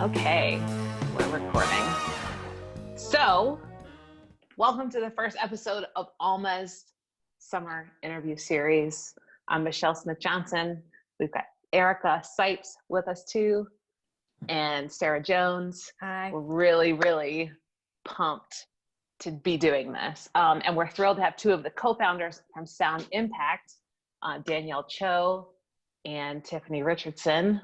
Okay, we're recording. So, welcome to the first episode of Alma's summer interview series. I'm Michelle Smith-Johnson. We've got Erica Sipes with us too, and Sarah Jones. Hi. We're really pumped to be doing this. And we're thrilled to have two of the co-founders from Sound Impact, Danielle Cho and Tiffany Richardson.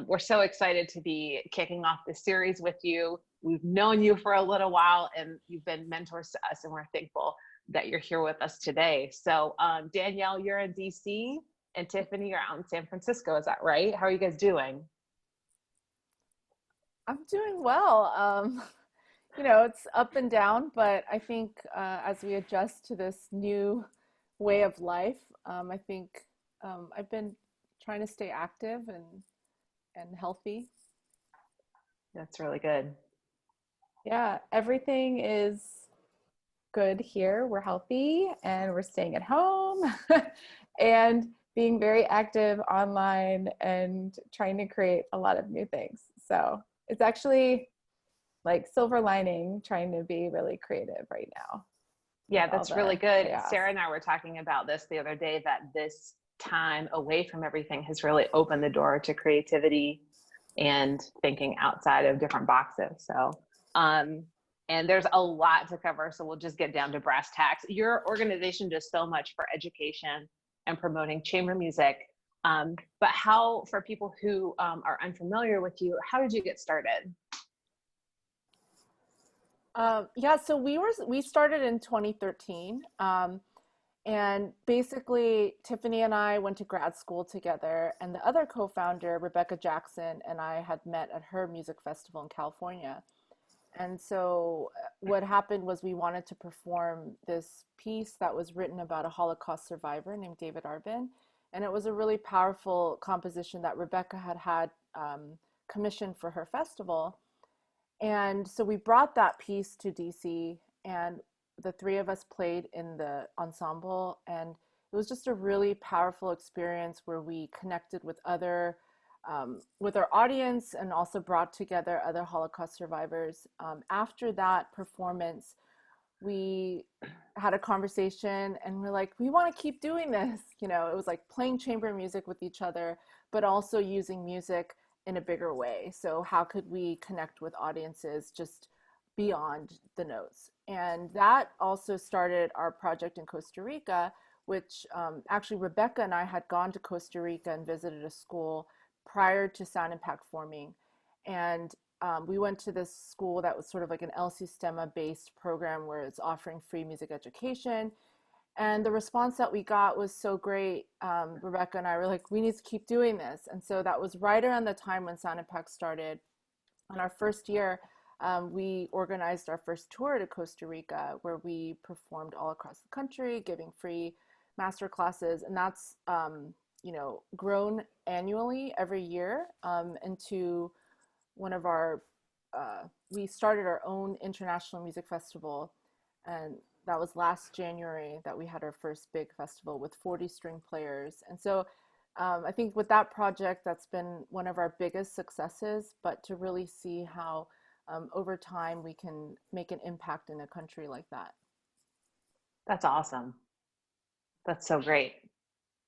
We're so excited to be kicking off this series with you. We've known you for a little while and you've been mentors to us, and we're thankful that you're here with us today. So Danielle, you're in DC, and Tiffany, you're out in San Francisco. Is that right? How are you guys doing? I'm doing well. It's up and down, but I think as we adjust to this new way of life, I think I've been trying to stay active and healthy. That's really good. Yeah, everything is good here. We're healthy and we're staying at home and being very active online and trying to create a lot of new things. So it's actually like silver lining, trying to be really creative right now. Yeah, that's really good. Chaos. Sarah and I were talking about this the other day, that this time away from everything has really opened the door to creativity and thinking outside of different boxes. So, and there's a lot to cover, so we'll just get down to brass tacks. Your organization does so much for education and promoting chamber music. But how, for people who are unfamiliar with you, how did you get started? So we started in 2013. And basically, Tiffany and I went to grad school together, and the other co-founder, Rebecca Jackson, and I had met at her music festival in California. And so what happened was we wanted to perform this piece that was written about a Holocaust survivor named David Arbin. And it was a really powerful composition that Rebecca had commissioned for her festival. And so we brought that piece to DC, and the three of us played in the ensemble, and it was just a really powerful experience where we connected with our audience and also brought together other Holocaust survivors. After that performance, we had a conversation and we're like, we want to keep doing this. It was like playing chamber music with each other, but also using music in a bigger way. So how could we connect with audiences just beyond the notes? And that also started our project in Costa Rica, which actually Rebecca and I had gone to Costa Rica and visited a school prior to Sound Impact forming. And we went to this school that was sort of like an El Sistema based program where it's offering free music education. And the response that we got was so great. Rebecca and I were like, we need to keep doing this. And so that was right around the time when Sound Impact started. On our first year, we organized our first tour to Costa Rica, where we performed all across the country, giving free master classes. And that's, grown annually every year into one of our, we started our own international music festival. And that was last January that we had our first big festival with 40 string players. And so I think with that project, that's been one of our biggest successes, but to really see how over time we can make an impact in a country like that. That's awesome. That's so great.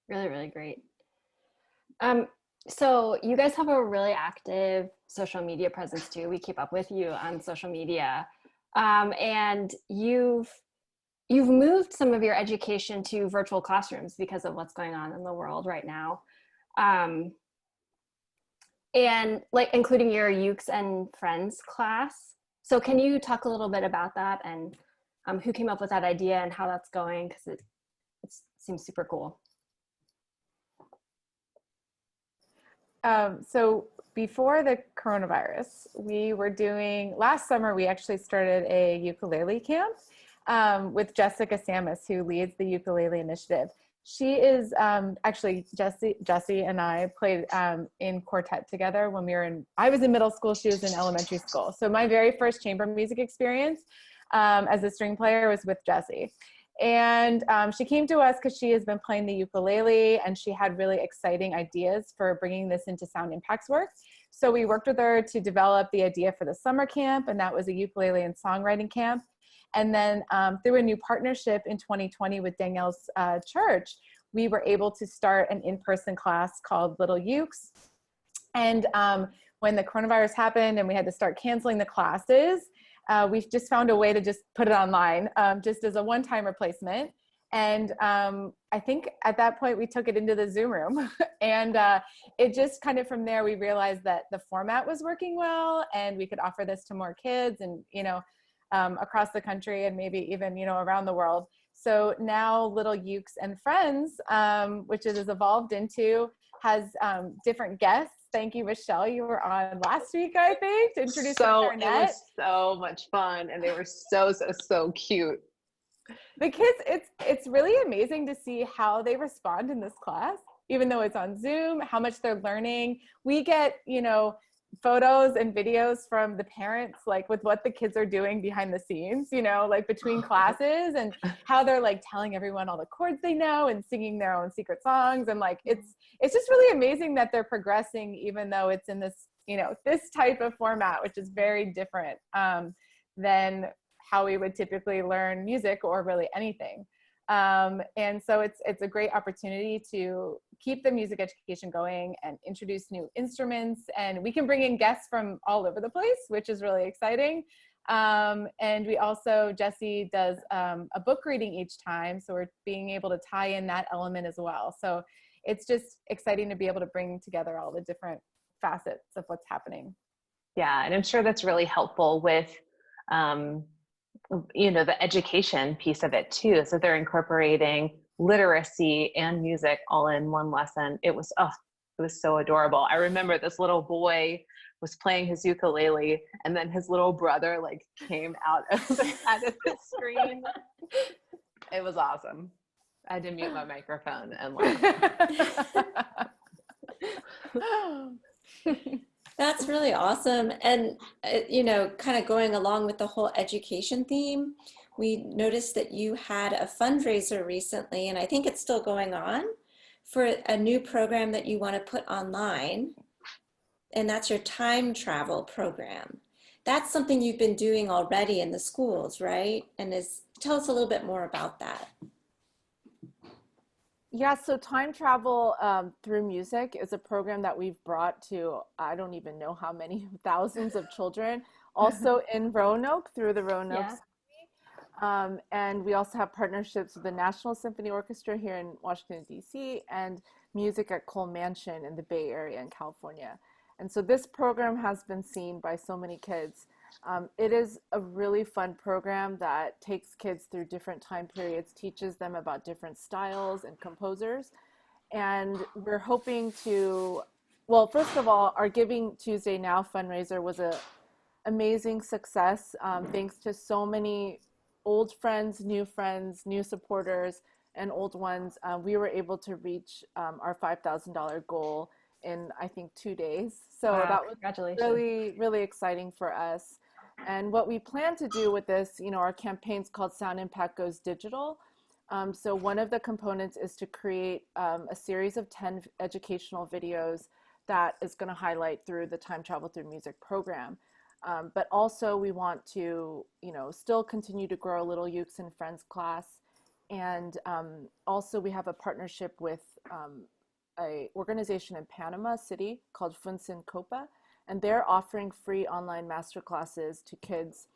Really great. So you guys have a really active social media presence too. We keep up with you on social media, and you've moved some of your education to virtual classrooms because of what's going on in the world right now. And like including your Ukes and Friends class. So can you talk a little bit about that and who came up with that idea and how that's going? Because it seems super cool. So before the coronavirus, last summer, we actually started a ukulele camp with Jessica Samus, who leads the Ukulele Initiative. She is actually Jessie and I played in quartet together when I was in middle school, she was in elementary school. So my very first chamber music experience as a string player was with Jessie. And she came to us because she has been playing the ukulele and she had really exciting ideas for bringing this into Sound Impact's work. So we worked with her to develop the idea for the summer camp, and that was a ukulele and songwriting camp. And then through a new partnership in 2020 with Danielle's church, we were able to start an in-person class called Little Ukes. And when the coronavirus happened and we had to start canceling the classes, we've just found a way to just put it online, just as a one-time replacement. And I think at that point we took it into the Zoom room and it just kind of from there, we realized that the format was working well and we could offer this to more kids and, you know, across the country and maybe even, you know, around the world. So now Little Ukes and Friends, which it has evolved into, has different guests. Thank you, Michelle. You were on last week, I think, to introduce the clarinet. It was so much fun, and they were so cute. The kids, it's really amazing to see how they respond in this class, even though it's on Zoom, how much they're learning. We get, you know, photos and videos from the parents, like with what the kids are doing behind the scenes, you know, like between classes and how they're like telling everyone all the chords they know and singing their own secret songs. And like, it's just really amazing that they're progressing, even though it's in this, you know, this type of format, which is very different than how we would typically learn music or really anything. And so it's a great opportunity to keep the music education going and introduce new instruments. And we can bring in guests from all over the place, which is really exciting. And we also, Jesse does a book reading each time. So we're being able to tie in that element as well. So it's just exciting to be able to bring together all the different facets of what's happening. Yeah, and I'm sure that's really helpful with you know, the education piece of it too. So they're incorporating literacy and music all in one lesson. It was so adorable. I remember this little boy was playing his ukulele and then his little brother like came out of the screen. It was awesome. I had to mute my microphone and laugh. That's really awesome. And, you know, kind of going along with the whole education theme, we noticed that you had a fundraiser recently, and I think it's still going on, for a new program that you want to put online, and that's your time travel program. That's something you've been doing already in the schools, right? And tell us a little bit more about that. Yeah, so Time Travel Through Music is a program that we've brought to, I don't even know how many thousands of children, also in Roanoke through the Roanoke Symphony. And we also have partnerships with the National Symphony Orchestra here in Washington, D.C., and Music at Cole Mansion in the Bay Area in California. And so this program has been seen by so many kids. It is a really fun program that takes kids through different time periods, teaches them about different styles and composers. And we're hoping to, well, first of all, our Giving Tuesday Now fundraiser was an amazing success. Thanks to so many old friends, new supporters, and old ones. We were able to reach our $5,000 goal in, I think, 2 days. So wow, that was congratulations. really, really exciting for us. And what we plan to do with this, you know, our campaign's called Sound Impact Goes Digital. So one of the components is to create a series of 10 educational videos that is going to highlight through the Time Travel Through Music program. But also we want to, you know, still continue to grow Little Ukes and Friends class. And also we have a partnership with a organization in Panama City called Funsin Copa, and they're offering free online masterclasses to kids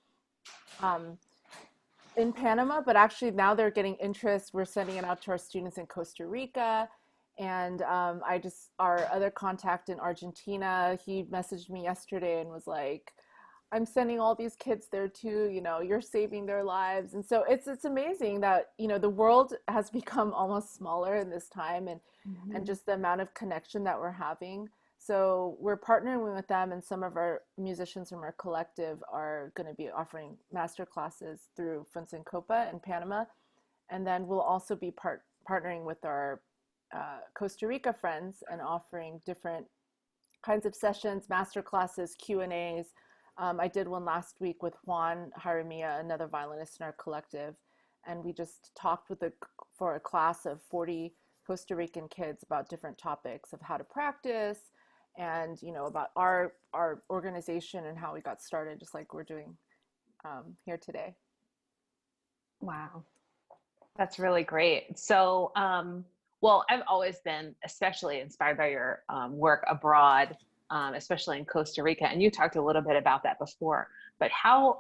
in Panama, but actually now they're getting interest. We're sending it out to our students in Costa Rica. And our other contact in Argentina, he messaged me yesterday and was like, I'm sending all these kids there too, you know, you're saving their lives. And so it's amazing that, you know, the world has become almost smaller in this time, and just the amount of connection that we're having. So we're partnering with them, and some of our musicians from our collective are going to be offering master classes through Funsin Copa in Panama. And then we'll also be partnering with our Costa Rica friends and offering different kinds of sessions, master classes, Q&As. I did one last week with Juan Jaramillo, another violinist in our collective. and we just talked for a class of 40 Costa Rican kids about different topics of how to practice, and about our organization and how we got started, just like we're doing here today. Wow. That's really great. So, well, I've always been especially inspired by your work abroad, especially in Costa Rica. And you talked a little bit about that before, but how,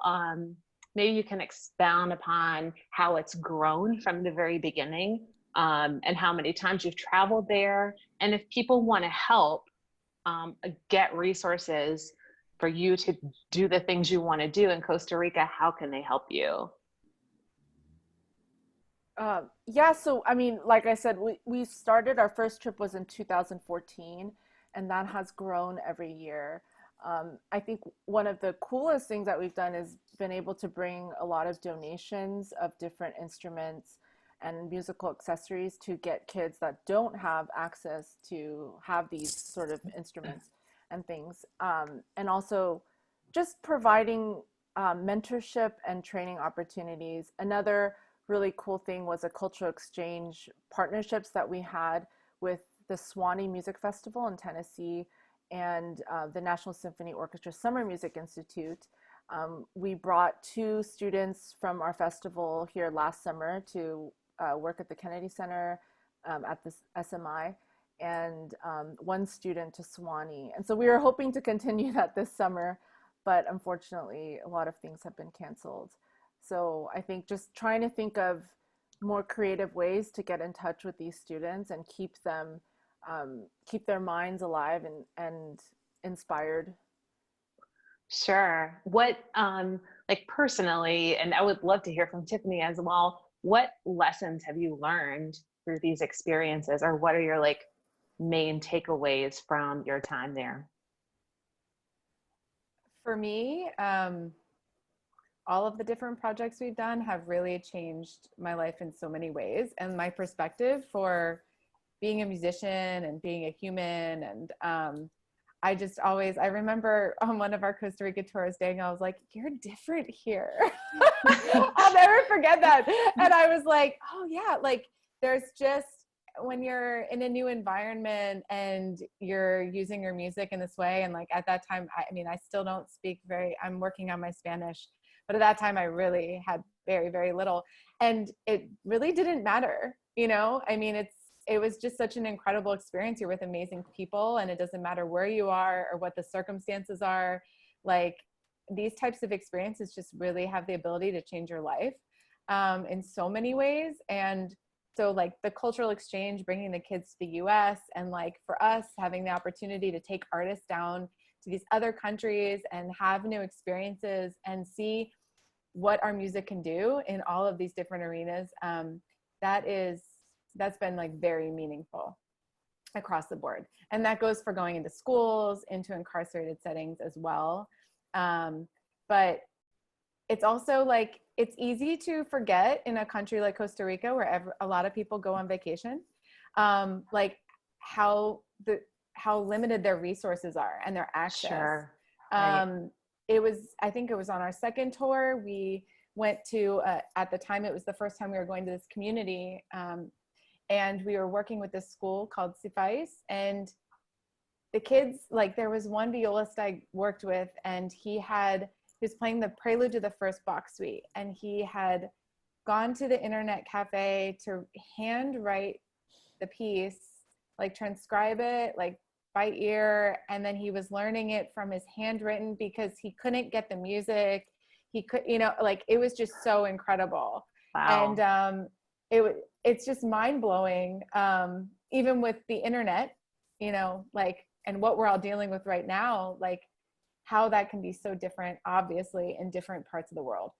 maybe you can expound upon how it's grown from the very beginning, and how many times you've traveled there. And if people want to help get resources for you to do the things you want to do in Costa Rica, how can they help you? Yeah, so I mean, like I said, we started, our first trip was in 2014, and that has grown every year. I think one of the coolest things that we've done is been able to bring a lot of donations of different instruments and musical accessories to get kids that don't have access to have these sort of instruments and things. And also just providing mentorship and training opportunities. Another really cool thing was a cultural exchange partnerships that we had with the Swanee Music Festival in Tennessee and the National Symphony Orchestra Summer Music Institute. We brought 2 students from our festival here last summer to work at the Kennedy Center at the SMI, and 1 student to Swanee. And so we were hoping to continue that this summer, but unfortunately a lot of things have been canceled. So I think just trying to think of more creative ways to get in touch with these students and keep them, keep their minds alive and inspired. Sure. What, like personally, and I would love to hear from Tiffany as well, what lessons have you learned through these experiences, or what are your like main takeaways from your time there? For me, all of the different projects we've done have really changed my life in so many ways, and my perspective for being a musician and being a human. And I remember on one of our Costa Rica tours, Daniel was like, "You're different here." I'll never forget that. And I was like, oh yeah, like there's just, when you're in a new environment and you're using your music in this way. And like at that time, I mean, I still don't speak I'm working on my Spanish, but at that time I really had very, very little. And it really didn't matter, I mean, it was just such an incredible experience. You're with amazing people, and it doesn't matter where you are or what the circumstances are. Like these types of experiences just really have the ability to change your life in so many ways. And so like the cultural exchange, bringing the kids to the US, and like for us having the opportunity to take artists down to these other countries and have new experiences and see what our music can do in all of these different arenas. That's been like very meaningful across the board. And that goes for going into schools, into incarcerated settings as well. But it's also like, it's easy to forget in a country like Costa Rica, where a lot of people go on vacation, like how limited their resources are and their access. Sure. Right. I think it was on our second tour, we went to, at the time, it was the first time we were going to this community, and we were working with this school called Cifais, and the kids, like there was one violist I worked with, and he was playing the prelude to the first Bach suite, and he had gone to the internet cafe to handwrite the piece, like transcribe it, like by ear, and then he was learning it from his handwritten because he couldn't get the music. He could, like it was just so incredible. Wow. And it's just mind blowing, even with the internet, like, and what we're all dealing with right now, like how that can be so different, obviously, in different parts of the world.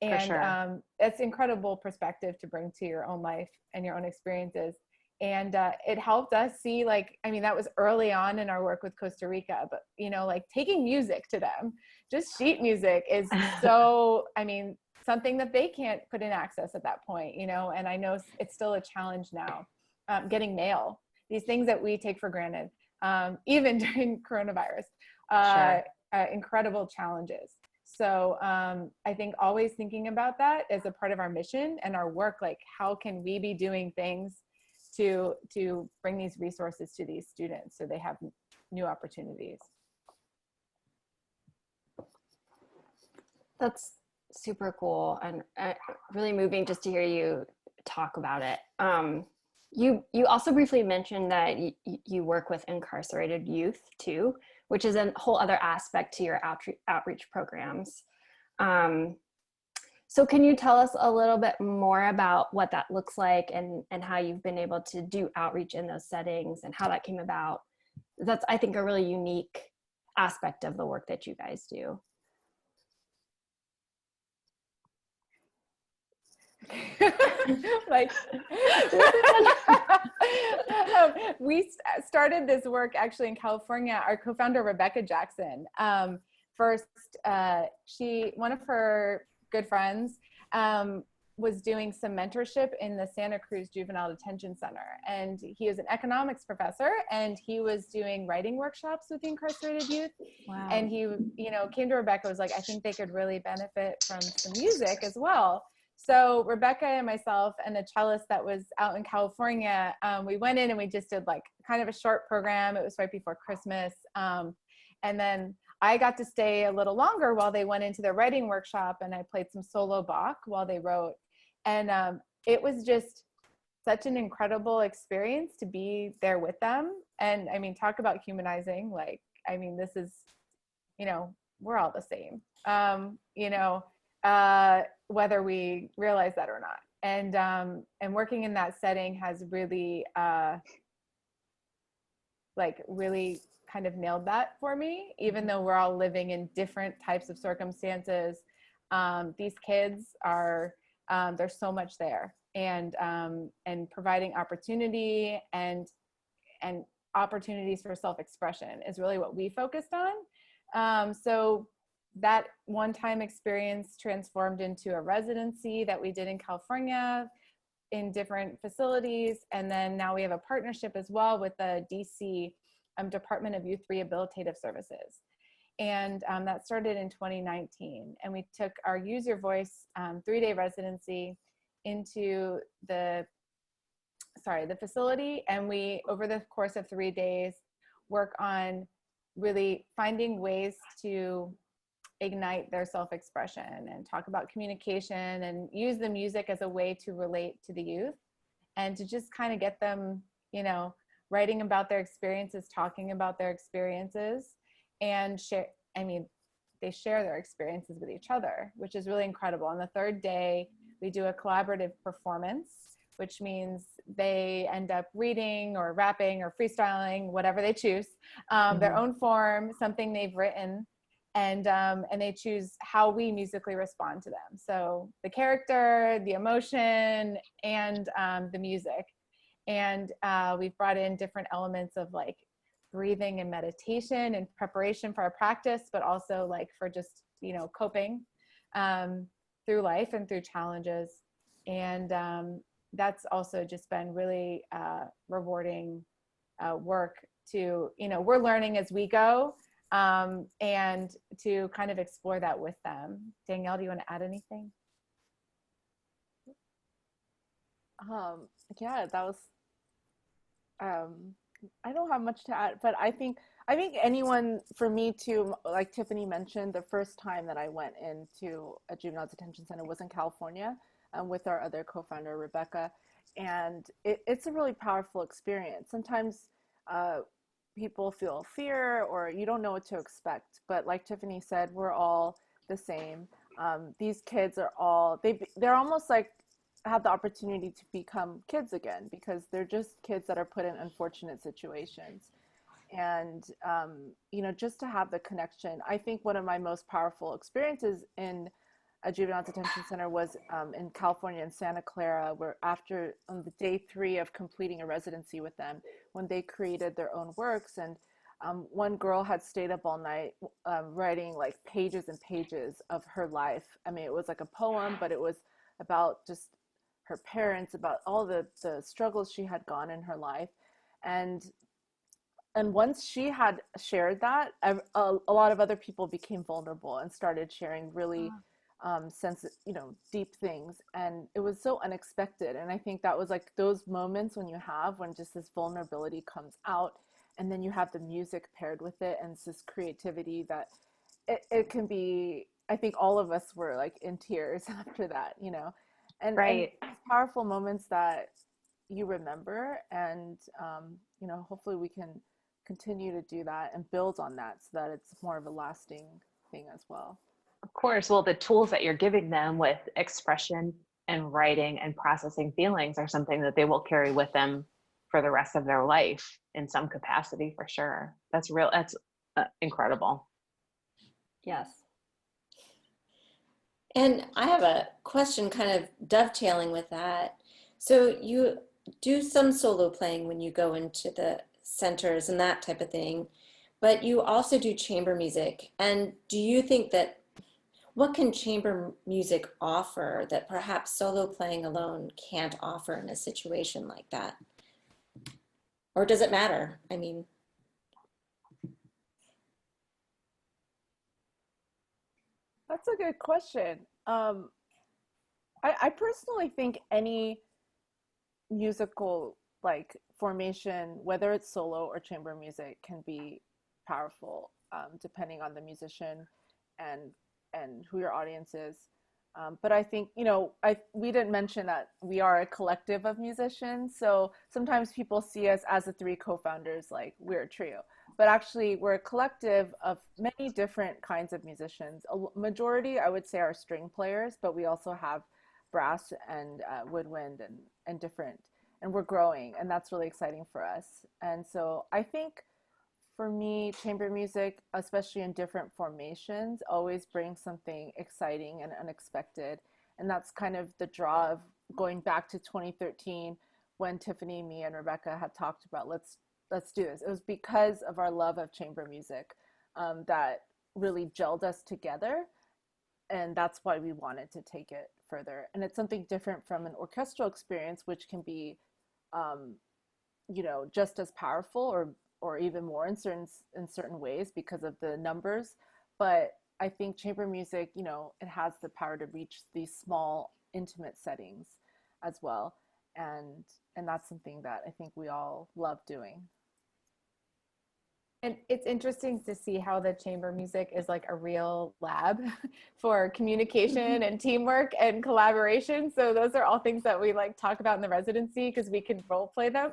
And sure. It's incredible perspective to bring to your own life and your own experiences. And it helped us see, like, I mean, that was early on in our work with Costa Rica, but, like taking music to them, just sheet music is so, I mean, something that they can't put in access at that point, and I know it's still a challenge now, getting mail, these things that we take for granted, even during coronavirus, Sure. Incredible challenges. So I think always thinking about that as a part of our mission and our work, like how can we be doing things to bring these resources to these students so they have new opportunities. That's super cool and really moving just to hear you talk about it. You also briefly mentioned that you work with incarcerated youth too, which is a whole other aspect to your outreach programs. So can you tell us a little bit more about what that looks like and how you've been able to do outreach in those settings and how that came about? That's, I think, a really unique aspect of the work that you guys do. Like we started this work actually in California. Our co-founder Rebecca Jackson, first one of her good friends was doing some mentorship in the Santa Cruz Juvenile Detention Center, and he is an economics professor, and he was doing writing workshops with the incarcerated youth. Wow. And he came to Rebecca, was like, I think they could really benefit from some music as well. So Rebecca and myself and the cellist that was out in California, we went in and we just did like kind of a short program. It was right before Christmas. And then I got to stay a little longer while they went into their writing workshop, and I played some solo Bach while they wrote. And it was just such an incredible experience to be there with them. And I mean, talk about humanizing. Like, I mean, this is, we're all the same, whether we realize that or not. And working in that setting has really, really kind of nailed that for me, even though we're all living in different types of circumstances. These kids are, there's so much there, and providing opportunity and opportunities for self-expression is really what we focused on. So that one-time experience transformed into a residency that we did in California in different facilities. And then now we have a partnership as well with the DC Department of Youth Rehabilitative Services. And that started in 2019. And we took our Use Your Voice 3-day residency into the facility. And we, over the course of 3 days, work on really finding ways to ignite their self-expression and talk about communication and use the music as a way to relate to the youth and to just kind of get them, writing about their experiences, talking about their experiences, and they share their experiences with each other, which is really incredible. On the 3rd day, we do a collaborative performance, which means they end up reading or rapping or freestyling, whatever they choose, their own form, something they've written, and they choose how we musically respond to them. So the character, the emotion, and the music. And we've brought in different elements of like breathing and meditation in preparation for our practice, but also like for just, coping through life and through challenges. And that's also just been really rewarding work to, we're learning as we go, and to kind of explore that with them. Danielle, do you want to add anything? Yeah, that was, I don't have much to add, but I think anyone, for me too, like Tiffany mentioned, the first time that I went into a juvenile detention center was in California, with our other co-founder, Rebecca. And it's a really powerful experience. Sometimes people feel fear or you don't know what to expect. But like Tiffany said, we're all the same. These kids are all, they're almost like have the opportunity to become kids again, because they're just kids that are put in unfortunate situations. And, just to have the connection, I think one of my most powerful experiences in a juvenile detention center was in California, in Santa Clara, where after on the day 3 of completing a residency with them, when they created their own works, and one girl had stayed up all night writing like pages and pages of her life. I mean, it was like a poem, but it was about just her parents, about all the struggles she had gone in her life. And once she had shared that, a lot of other people became vulnerable and started sharing really deep things, and it was so unexpected. And I think that was like those moments when just this vulnerability comes out, and then you have the music paired with it, and it's this creativity that it can be. I think all of us were like in tears after that, and Right. and these powerful moments that you remember, and hopefully we can continue to do that and build on that so that it's more of a lasting thing as well. Of course. Well, the tools that you're giving them with expression and writing and processing feelings are something that they will carry with them for the rest of their life in some capacity, for sure. That's incredible. Yes. And I have a question kind of dovetailing with that. So you do some solo playing when you go into the centers and that type of thing, but you also do chamber music. And do you think that what can chamber music offer that perhaps solo playing alone can't offer in a situation like that? Or does it matter? I mean, That's a good question. I personally think any musical like formation, whether it's solo or chamber music, can be powerful, depending on the musician and who your audience is. But I think, we didn't mention that we are a collective of musicians. So sometimes people see us as the three co-founders, like we're a trio. But actually, we're a collective of many different kinds of musicians. A majority, I would say, are string players, but we also have brass and woodwind and different. And we're growing, and that's really exciting for us. And so I think for me, chamber music, especially in different formations, always brings something exciting and unexpected. And that's kind of the draw of going back to 2013 when Tiffany, me, and Rebecca had talked about let's do this. It was because of our love of chamber music that really gelled us together. And that's why we wanted to take it further. And it's something different from an orchestral experience, which can be, just as powerful or even more in certain ways because of the numbers. But I think chamber music, it has the power to reach these small, intimate settings as well. And that's something that I think we all love doing. And it's interesting to see how the chamber music is like a real lab for communication and teamwork and collaboration. So those are all things that we like talk about in the residency because we can role play them.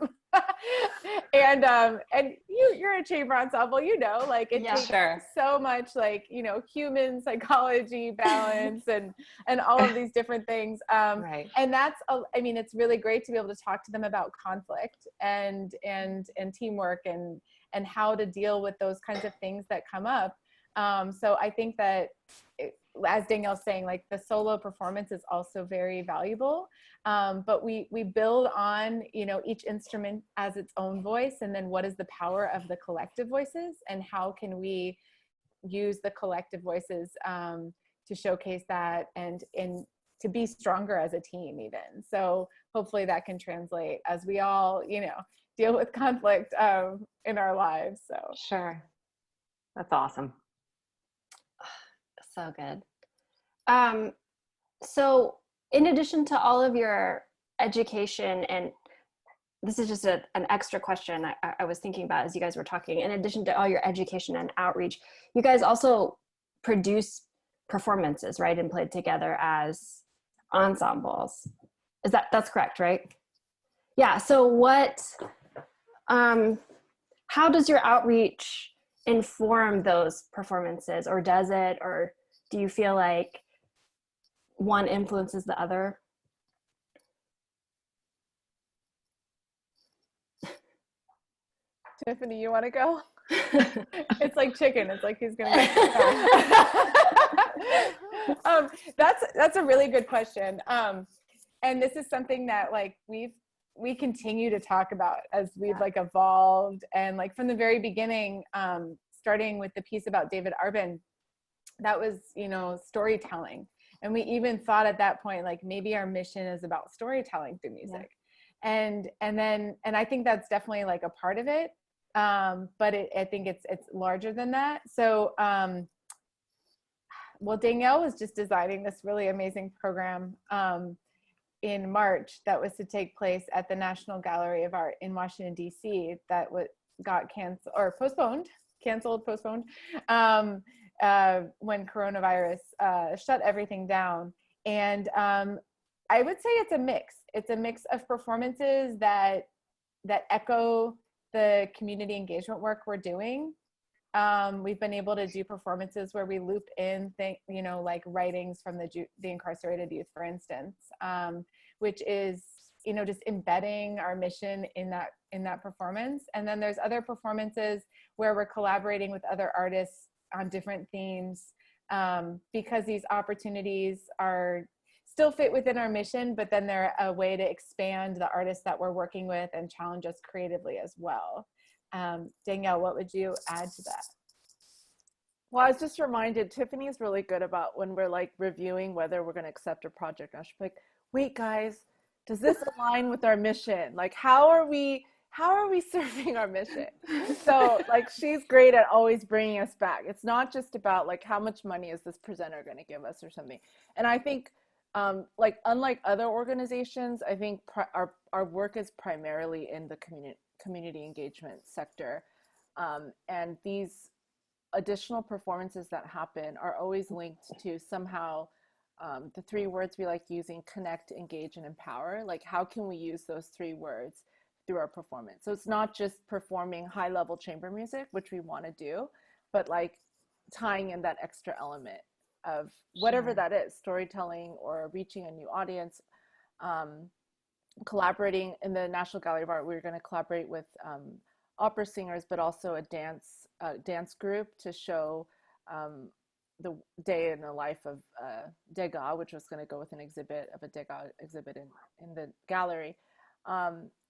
and you're a chamber ensemble, like it takes so much like, human psychology, balance, and all of these different things. Right. And that's, it's really great to be able to talk to them about conflict and teamwork and how to deal with those kinds of things that come up. So I think that, as Danielle's saying, like the solo performance is also very valuable, but we build on, each instrument as its own voice, and then what is the power of the collective voices, and how can we use the collective voices to showcase that and to be stronger as a team even. So hopefully that can translate as we all, deal with conflict in our lives. So sure. That's awesome. So good. So in addition to all of your education, and this is just an extra question I was thinking about as you guys were talking, in addition to all your education and outreach, you guys also produce performances, right? And played together as ensembles. That's correct, right? Yeah. So how does your outreach inform those performances, or does it, or do you feel like one influences the other? Tiffany, you want to go? It's like chicken. It's like he's gonna go. That's a really good question. And this is something that like we continue to talk about as we've like evolved, and like from the very beginning, starting with the piece about David Arbin, that was, storytelling. And we even thought at that point, like maybe our mission is about storytelling through music. And I think that's definitely like a part of it. but I think it's larger than that. So, well, Danielle was just designing this really amazing program in March that was to take place at the National Gallery of Art in Washington, D.C. that got postponed when coronavirus shut everything down. And I would say it's a mix. It's a mix of performances that echo the community engagement work we're doing. We've been able to do performances where we loop in, like writings from the Incarcerated Youth, for instance, which is, just embedding our mission in that performance. And then there's other performances where we're collaborating with other artists on different themes, because these opportunities still fit within our mission, but then they're a way to expand the artists that we're working with and challenge us creatively as well. Danielle, what would you add to that? Well, I was just reminded, Tiffany is really good about when we're like reviewing whether we're going to accept a project. Now she's like, wait, guys, does this align with our mission? Like, how are we serving our mission? So like, she's great at always bringing us back. It's not just about like, how much money is this presenter going to give us or something. And I think, like, unlike other organizations, I think our work is primarily in the community engagement sector. And these additional performances that happen are always linked to somehow the three words we like using: connect, engage, and empower. Like, how can we use those three words through our performance? So it's not just performing high level chamber music, which we want to do, but like tying in that extra element of whatever that is, storytelling or reaching a new audience. Collaborating in the National Gallery of Art, we're going to collaborate with opera singers, but also a dance group to show the day in the life of Degas, which was going to go with an exhibit of a Degas exhibit in the gallery.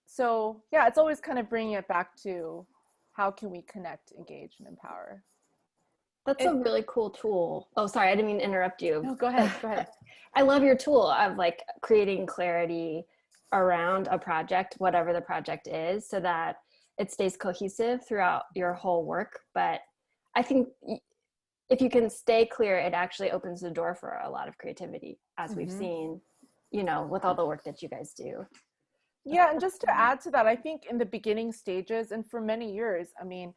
So yeah, it's always kind of bringing it back to how can we connect, engage, and empower. That's a really cool tool. Oh, sorry, I didn't mean to interrupt you. No, go ahead. I love your tool of like creating clarity around a project, whatever the project is, so that it stays cohesive throughout your whole work. But I think if you can stay clear, it actually opens the door for a lot of creativity, as we've seen, with all the work that you guys do. Yeah, and just to add to that, I think in the beginning stages and for many years, I mean,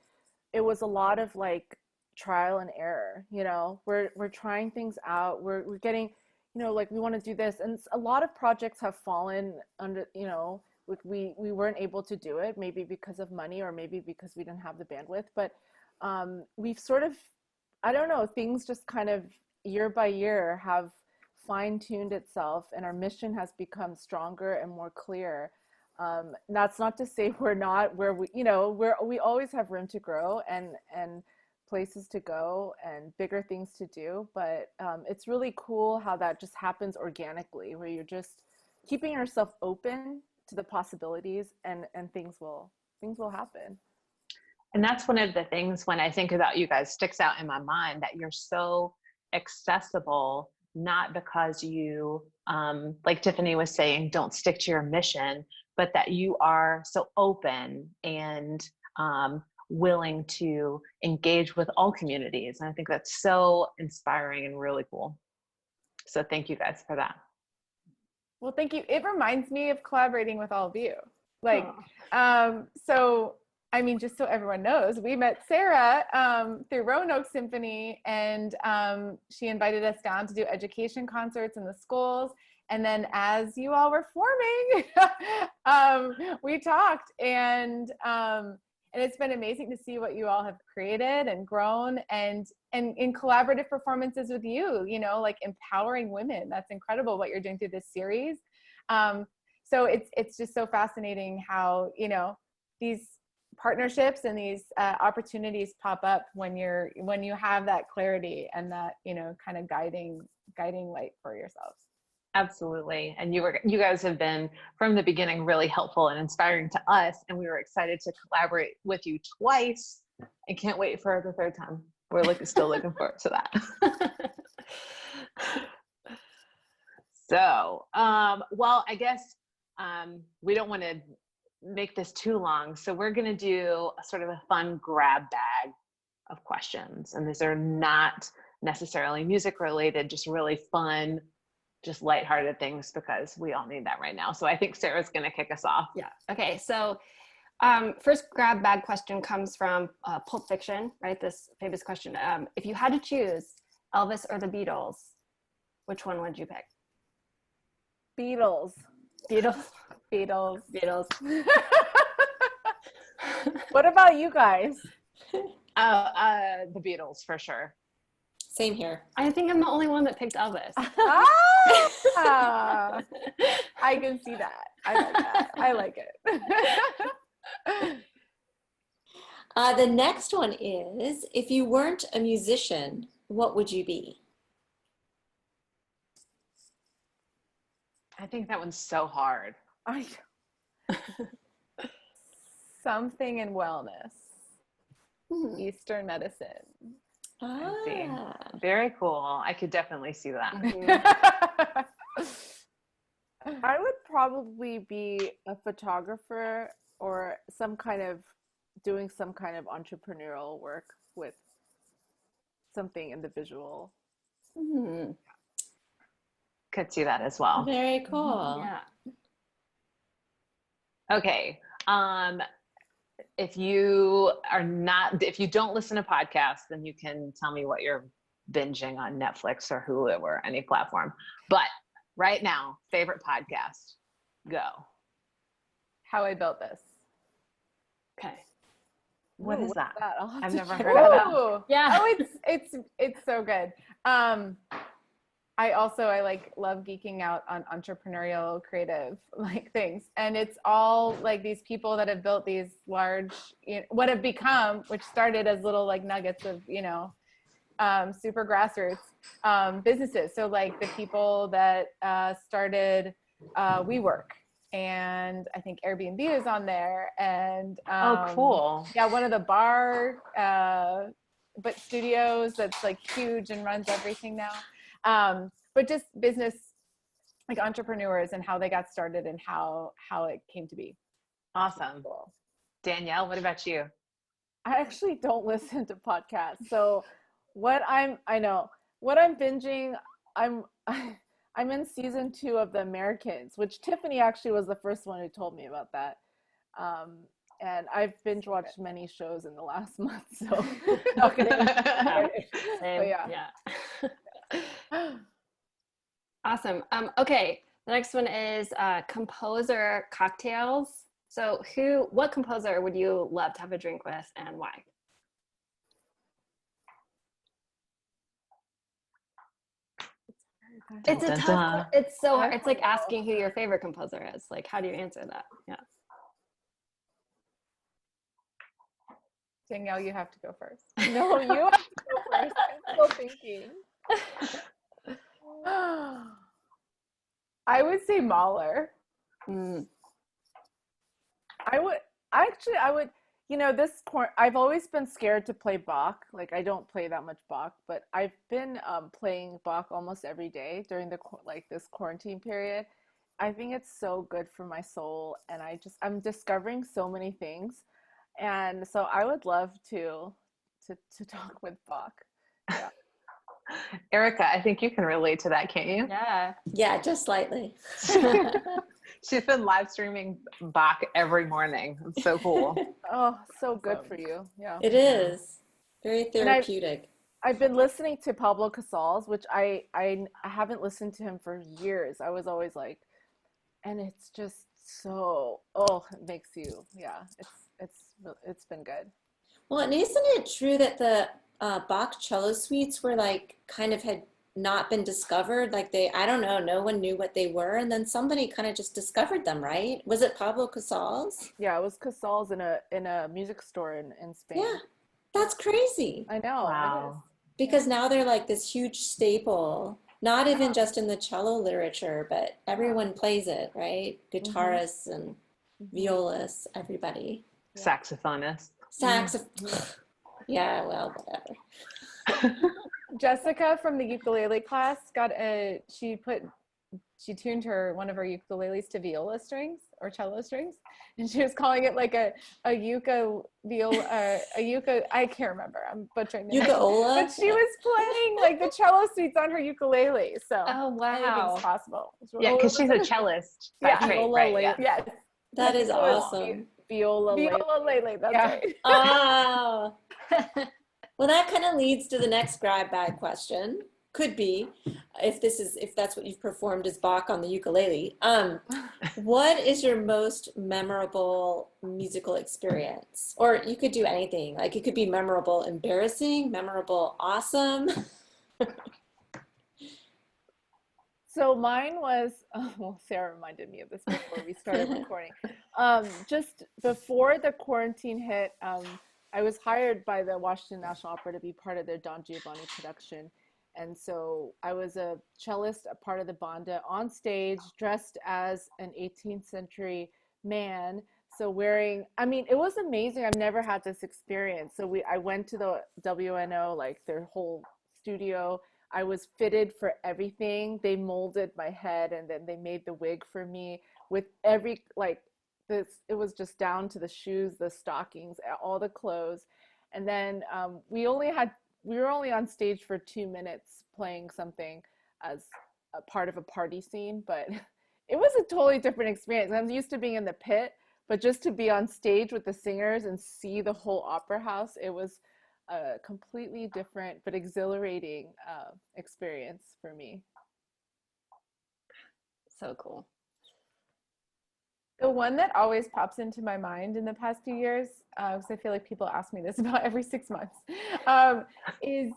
it was a lot of like trial and error. We're trying things out. We're getting, like, we want to do this, and a lot of projects have fallen under, we weren't able to do it, maybe because of money or maybe because we didn't have the bandwidth. But we've sort of, I don't know, things just kind of year by year have fine-tuned itself, and our mission has become stronger and more clear. That's not to say we're not where we always have room to grow and places to go and bigger things to do, but it's really cool how that just happens organically, where you're just keeping yourself open to the possibilities, and things will happen. And that's one of the things when I think about you guys sticks out in my mind, that you're so accessible, not because you, like Tiffany was saying, don't stick to your mission, but that you are so open and willing to engage with all communities. And I think that's so inspiring and really cool. So thank you guys for that. Well, thank you. It reminds me of collaborating with all of you. Like, so, I mean, just so everyone knows, we met Sarah through Roanoke Symphony, and she invited us down to do education concerts in the schools. And then as you all were forming, we talked, and it's been amazing to see what you all have created and grown, and in collaborative performances with you, like empowering women. That's incredible what you're doing through this series. So it's just so fascinating how, these partnerships and these opportunities pop up when you have that clarity and that, kind of guiding light for yourselves. Absolutely. And you guys have been from the beginning really helpful and inspiring to us. And we were excited to collaborate with you twice and can't wait for the third time. We're still looking forward to that. So, well, I guess we don't want to make this too long. So we're going to do a sort of a fun grab bag of questions. And these are not necessarily music related, just really fun, just lighthearted things, because we all need that right now. So I think Sarah's going to kick us off. Yeah. Okay. So first grab bag question comes from Pulp Fiction, right? This famous question. If you had to choose Elvis or the Beatles, which one would you pick? Beatles. Beatles. Beatles. What about you guys? The Beatles for sure. Same here. I think I'm the only one that picked Elvis. Ah, I can see that. I like that. I like it. The next one is, if you weren't a musician, what would you be? I think that one's so hard. Something in wellness. Eastern medicine. I see. Ah, Very cool. I could definitely see that. I would probably be a photographer or doing some kind of entrepreneurial work with something in the visual. Could see that as well. very cool. Yeah. Okay. If you don't listen to podcasts, then you can tell me what you're binging on Netflix or Hulu or any platform. But right now, favorite podcast, go. How I Built This. Okay. What is that? I'll have I've to never check heard it of out. that. Oh, Yeah. Oh, it's so good. I love geeking out on entrepreneurial creative things. And it's all like these people that have built these large, what have become, which started as little nuggets of, super grassroots businesses. So like the people that started WeWork, and I think Airbnb is on there. And Oh, cool. yeah, one of the bar but studios that's huge and runs everything now. But just business, entrepreneurs and how they got started and how it came to be. Awesome. Cool. Danielle, what about you? I actually don't listen to podcasts. So what I'm binging, I'm in season 2 of The Americans, which Tiffany actually was the first one who told me about that. And I've binge watched many shows in the last month, so not gonna Same. Yeah. Awesome. Okay. The next one is composer cocktails. So what composer would you love to have a drink with, and why? It's a tough, it's so hard. It's like asking who your favorite composer is. How do you answer that? Yeah. Danielle, you have to go first. No, you have to go first. I'm still thinking. I would say Mahler. I would, I've always been scared to play Bach. I don't play that much Bach, but I've been playing Bach almost every day during this quarantine period. I think it's so good for my soul, and I'm discovering so many things. And so I would love to talk with Bach. Yeah. Erica, I think you can relate to that, can't you? Yeah. Yeah, just slightly. She's been live streaming Bach every morning. It's so cool. Oh, so good for you. Yeah. It is very therapeutic. I've been listening to Pablo Casals, which I haven't listened to him for years. I was always and it's just so, it makes you, it's been good. Well, and isn't it true that the Bach cello suites were had not been discovered? I don't know, no one knew what they were, and then somebody kind of just discovered them, right? Was it Pablo Casals? Yeah, it was Casals in a music store in Spain. Yeah, that's crazy. I know. Wow. Because now they're this huge staple, not even just in the cello literature, but everyone plays it, right? Guitarists and violists, everybody. Saxophonist. Yeah, well, whatever. Jessica from the ukulele class she tuned one of her ukuleles to viola strings, or cello strings, and she was calling it like a yucca viola, a yucca. I can't remember. I'm butchering the name. Ukeola? But she was playing like the cello suites on her ukulele. So Oh, wow. anything's possible. Yeah, because she's a cellist by Yeah. trade, Viola right? lay- Yeah. Yes. That is So it's awesome. Viola Viola, that's Yeah. right. Oh. Well, that kind of leads to the next grab bag question. Could be, if that's what you've performed as Bach on the ukulele. What is your most memorable musical experience? Or you could do anything. Like it could be memorable, embarrassing, memorable, awesome. So mine was, well, Sarah reminded me of this before we started recording. Just before the quarantine hit, I was hired by the Washington National Opera to be part of their Don Giovanni production. And so I was a cellist, a part of the banda, on stage, dressed as an 18th century man. So it was amazing. I've never had this experience. So I went to the WNO, like their whole studio. I was fitted for everything. They molded my head and then they made the wig for me with every, this, it was just down to the shoes, the stockings, all the clothes. And then we were only on stage for 2 minutes playing something as a part of a party scene, but it was a totally different experience. I'm used to being in the pit, but just to be on stage with the singers and see the whole opera house, it was a completely different but exhilarating experience for me. So cool. The one that always pops into my mind in the past few years, because I feel like people ask me this about every 6 months, is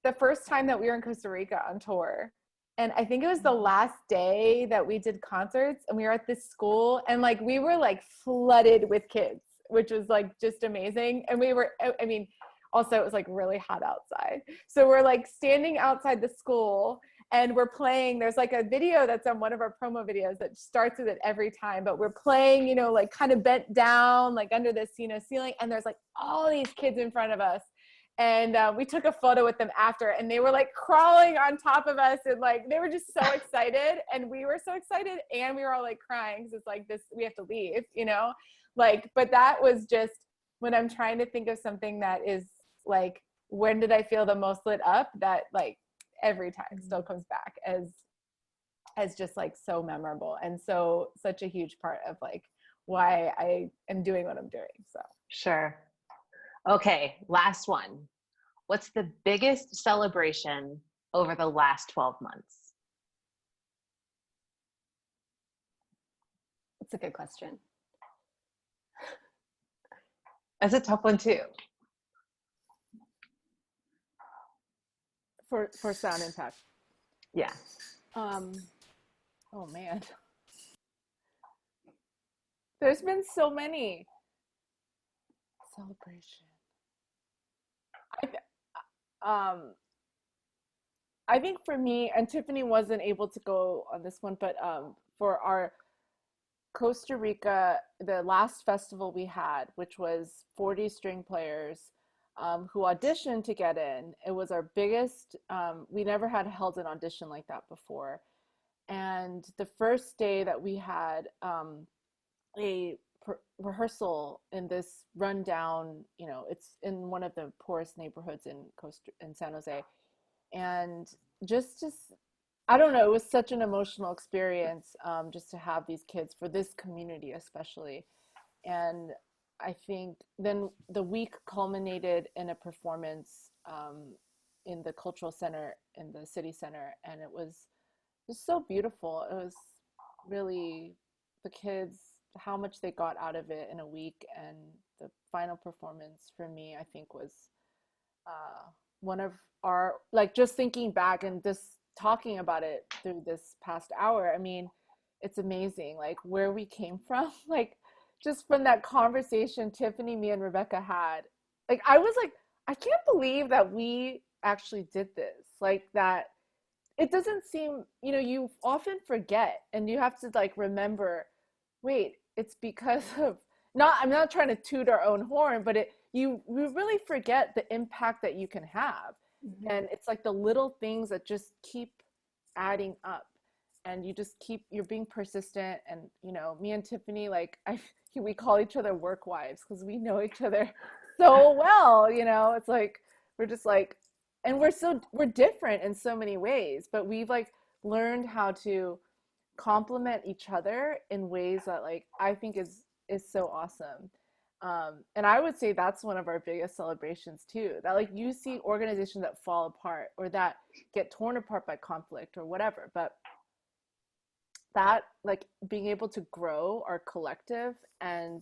the first time that we were in Costa Rica on tour. And I think it was the last day that we did concerts, and we were at this school, and like we were like flooded with kids, which was like just amazing. And we were, I mean, also it was like really hot outside. So we're like standing outside the school and we're playing. There's like a video that's on one of our promo videos that starts with it every time, but we're playing, you know, like kind of bent down, like under this, you know, ceiling. And there's like all these kids in front of us. And we took a photo with them after, and they were like crawling on top of us, and like they were just so excited, and we were so excited, and we were all like crying because it's like this, we have to leave, you know, like. But that was just when I'm trying to think of something that is like, when did I feel the most lit up? That like every time still comes back as just like so memorable, and so such a huge part of like why I am doing what I'm doing. So Sure. Okay, last one. What's the biggest celebration over the last 12 months? That's a good question. That's a tough one too. For Sound Impact. Yeah. Oh man. There's been so many celebrations. I think for me, and Tiffany wasn't able to go on this one, but for our Costa Rica, the last festival we had, which was 40 string players who auditioned to get in. It was our biggest, we never had held an audition like that before. And the first day that we had a rehearsal in this rundown, you know, it's in one of the poorest neighborhoods in San Jose. And just I don't know, it was such an emotional experience just to have these kids, for this community especially. And I think then the week culminated in a performance in the cultural center in the city center, and it was just so beautiful. It was really, the kids, how much they got out of it in a week. And the final performance for me, I think, was one of our, like, just thinking back and just talking about it through this past hour, I mean, it's amazing, like, where we came from, like, just from that conversation Tiffany, me, and Rebecca had. Like, I was like, I can't believe that we actually did this. Like, that it doesn't seem, you know, you often forget, and you have to, like, remember, wait, it's because of, I'm not trying to toot our own horn, but you really forget the impact that you can have. Mm-hmm. And it's like the little things that just keep adding up. and you just you're being persistent. And, you know, me and Tiffany, like, we call each other work wives because we know each other so well, you know. It's like, we're just like, and we're different in so many ways, but we've like learned how to complement each other in ways that, like, I think is so awesome. And I would say that's one of our biggest celebrations too, that like you see organizations that fall apart or that get torn apart by conflict or whatever, but that, like, being able to grow our collective and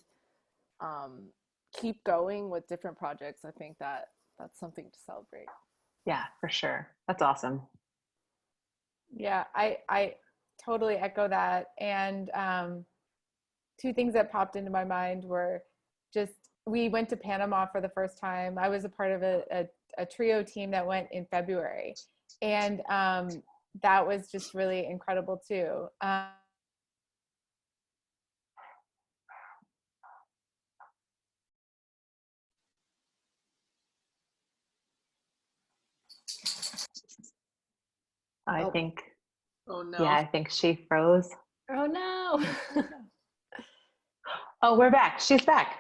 keep going with different projects, I think that's something to celebrate. Yeah, for sure. That's awesome. Yeah, I totally echo that. And two things that popped into my mind were just, we went to Panama for the first time. I was a part of a trio team that went in February. And that was just really incredible too. I think, Oh no. yeah, I think she froze. Oh no. Oh, we're back. She's back.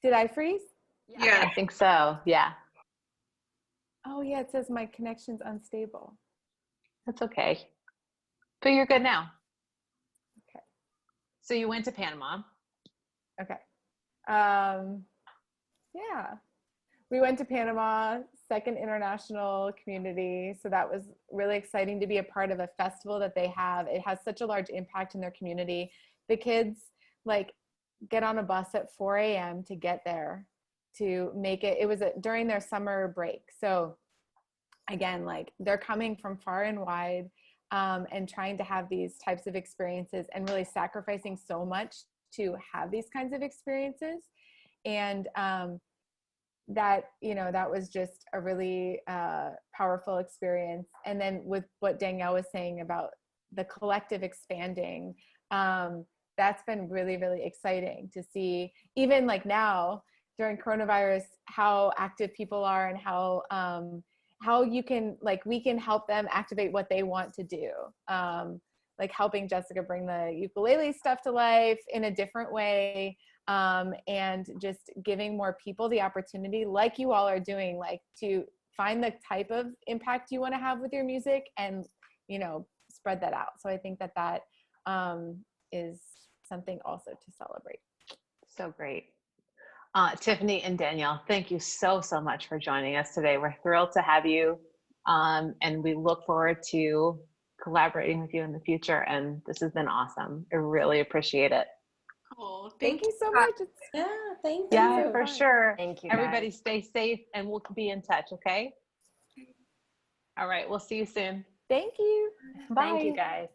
Did I freeze? Yeah. I think so. Yeah, Oh yeah, it says my connection's unstable. that's okay. But you're good now. Okay. So you went to Panama. Okay. Yeah. We went to Panama, second international community. So that was really exciting to be a part of a festival that they have. It has such a large impact in their community. The kids like get on a bus at 4 a.m. to get there to make it. It was during their summer break. So again, like they're coming from far and wide and trying to have these types of experiences and really sacrificing so much to have these kinds of experiences. And that, you know, that was just a really powerful experience. And then with what Danielle was saying about the collective expanding, that's been really, really exciting to see, even like now during coronavirus, how active people are and how you can, like, we can help them activate what they want to do. Like helping Jessica bring the ukulele stuff to life in a different way. And just giving more people the opportunity, like you all are doing, like to find the type of impact you want to have with your music and, you know, spread that out. So I think that is something also to celebrate. So great. Tiffany and Danielle, thank you so much for joining us today. We're thrilled to have you. And we look forward to collaborating with you in the future. And this has been awesome. I really appreciate it. Oh, Thank you so much. Yeah, thank Yeah, you. for sure. Thank you, Everybody guys. stay safe and we'll be in touch, okay? All right, we'll see you soon. Thank you. Bye. Thank you, guys.